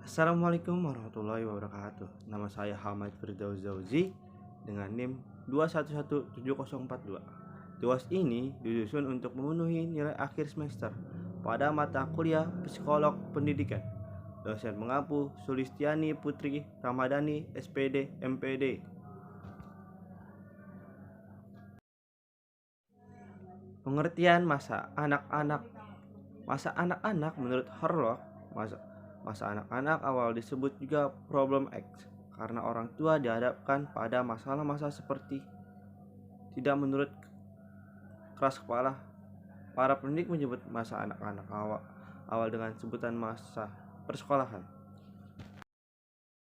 Assalamualaikum warahmatullahi wabarakatuh. Nama saya Hamid Firdaus Zauzi dengan NIM 2117042. Tuas ini disusun untuk memenuhi nilai akhir semester pada mata kuliah Psikolog Pendidikan. Dosen mengampu Sulistiani Putri Ramadhani SPD MPD. Pengertian masa anak-anak. Masa anak-anak menurut Herlock, masa anak-anak awal disebut juga problem X karena orang tua dihadapkan pada masalah-masalah seperti tidak menurut keras kepala. Para pendidik menyebut masa anak-anak awal dengan sebutan masa persekolahan.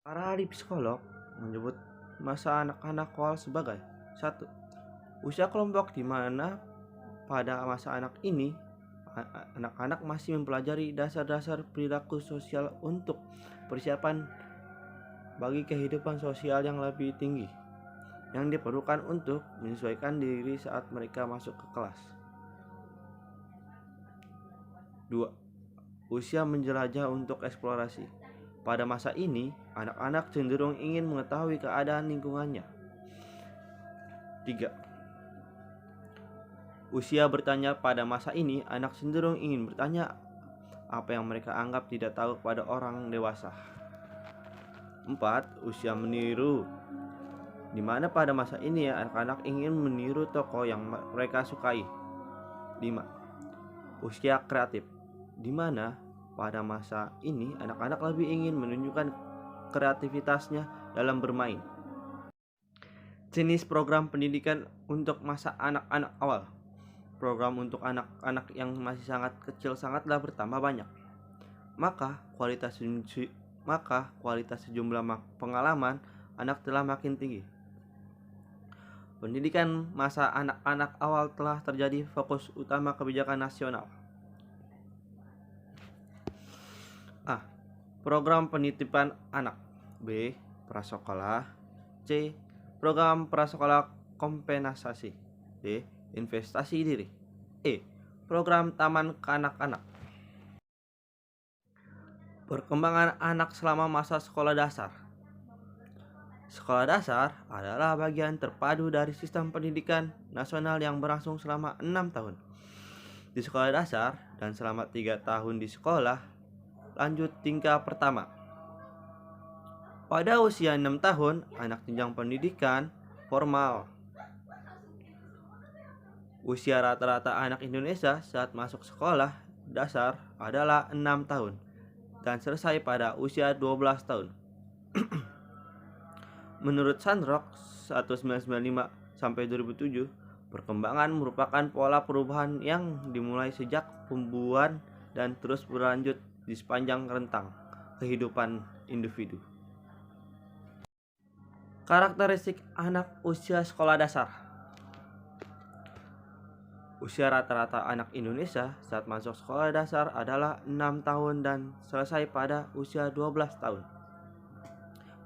Para ahli psikolog menyebut masa anak-anak awal sebagai 1. Usia kelompok di mana pada masa anak-anak masih mempelajari dasar-dasar perilaku sosial untuk persiapan bagi kehidupan sosial yang lebih tinggi yang diperlukan untuk menyesuaikan diri saat mereka masuk ke kelas. 2. Usia menjelajah untuk eksplorasi. Pada masa ini, anak-anak cenderung ingin mengetahui keadaan lingkungannya. 3. Usia bertanya. Pada masa ini, anak cenderung ingin bertanya apa yang mereka anggap tidak tahu kepada orang dewasa. 4. Usia meniru, di mana pada masa ini anak-anak ingin meniru tokoh yang mereka sukai. 5. Usia kreatif, di mana pada masa ini anak-anak lebih ingin menunjukkan kreativitasnya dalam bermain. Jenis program pendidikan untuk masa anak-anak awal. Program untuk anak-anak yang masih sangat kecil sangatlah bertambah banyak. Maka kualitas sejumlah pengalaman anak telah makin tinggi. Pendidikan masa anak-anak awal telah terjadi fokus utama kebijakan nasional. A. Program penitipan anak. B. Prasekolah. C. Program prasekolah kompensasi. D. Investasi diri. E. Program taman kanak-kanak. Perkembangan anak selama masa sekolah dasar. Sekolah dasar adalah bagian terpadu dari sistem pendidikan nasional yang berlangsung selama 6 tahun di sekolah dasar dan selama 3 tahun di sekolah lanjut tingkat pertama. Pada usia 6 tahun, anak jenjang pendidikan formal. Usia rata-rata anak Indonesia saat masuk sekolah dasar adalah 6 tahun dan selesai pada usia 12 tahun. Menurut Sandrock 1995-2007, perkembangan merupakan pola perubahan yang dimulai sejak pembuahan dan terus berlanjut di sepanjang rentang kehidupan individu. Karakteristik anak usia sekolah dasar. Usia rata-rata anak Indonesia saat masuk sekolah dasar adalah 6 tahun dan selesai pada usia 12 tahun.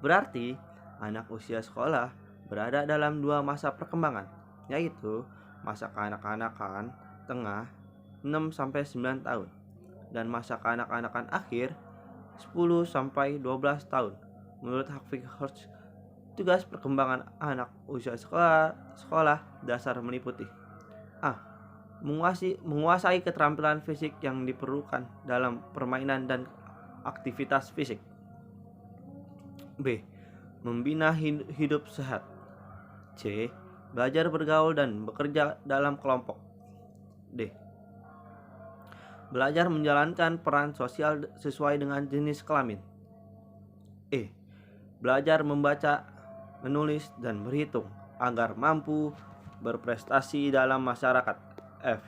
Berarti, anak usia sekolah berada dalam 2 masa perkembangan, yaitu masa kanak-kanakan tengah 6-9 tahun dan masa kanak-kanakan akhir 10-12 tahun. Menurut Harvey Hirsch, tugas perkembangan anak usia sekolah dasar meliputi A. Menguasai keterampilan fisik yang diperlukan dalam permainan dan aktivitas fisik. B. Membina hidup sehat. C. Belajar bergaul dan bekerja dalam kelompok. D. Belajar menjalankan peran sosial sesuai dengan jenis kelamin. E. Belajar membaca, menulis, dan berhitung agar mampu berprestasi dalam masyarakat. F.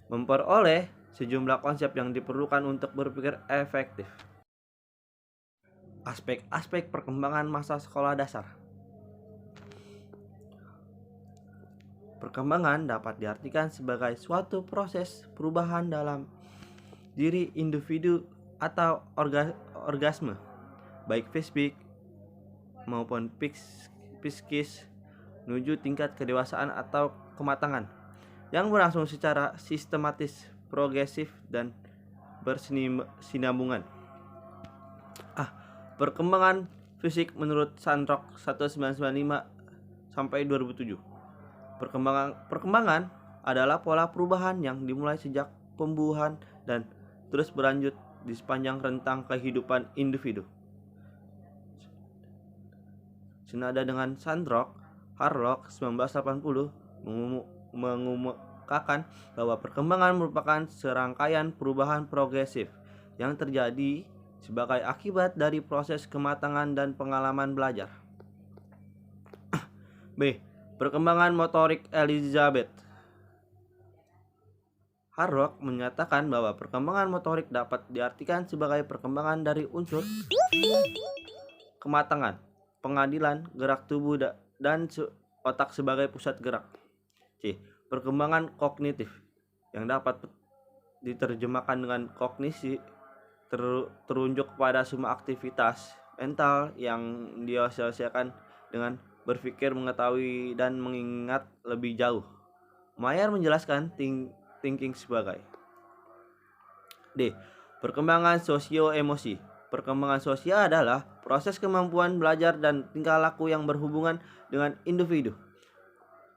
Memperoleh sejumlah konsep yang diperlukan untuk berpikir efektif. Aspek-aspek perkembangan masa sekolah dasar. Perkembangan dapat diartikan sebagai suatu proses perubahan dalam diri individu atau orgasme, baik fisik maupun psikis, menuju tingkat kedewasaan atau kematangan yang berlangsung secara sistematis, progresif, dan bersinambungan. A. Perkembangan fisik menurut Sandrock 1995 sampai 2007. Perkembangan adalah pola perubahan yang dimulai sejak pembuahan dan terus berlanjut di sepanjang rentang kehidupan individu. Senada dengan Sandrock, Harlock 1980 mengemukakan bahwa perkembangan merupakan serangkaian perubahan progresif yang terjadi sebagai akibat dari proses kematangan dan pengalaman belajar. B. Perkembangan motorik Elizabeth. Harlock menyatakan bahwa perkembangan motorik dapat diartikan sebagai perkembangan dari unsur kematangan, pengadilan gerak tubuh dan otak sebagai pusat gerak. C. Perkembangan kognitif yang dapat diterjemahkan dengan kognisi terunjuk pada semua aktivitas mental yang diasosiasikan dengan berpikir, mengetahui, dan mengingat lebih jauh. Mayer menjelaskan thinking sebagai D. Perkembangan sosio-emosi. Perkembangan sosial adalah proses kemampuan belajar dan tingkah laku yang berhubungan dengan individu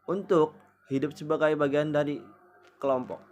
untuk hidup sebagai bagian dari kelompok.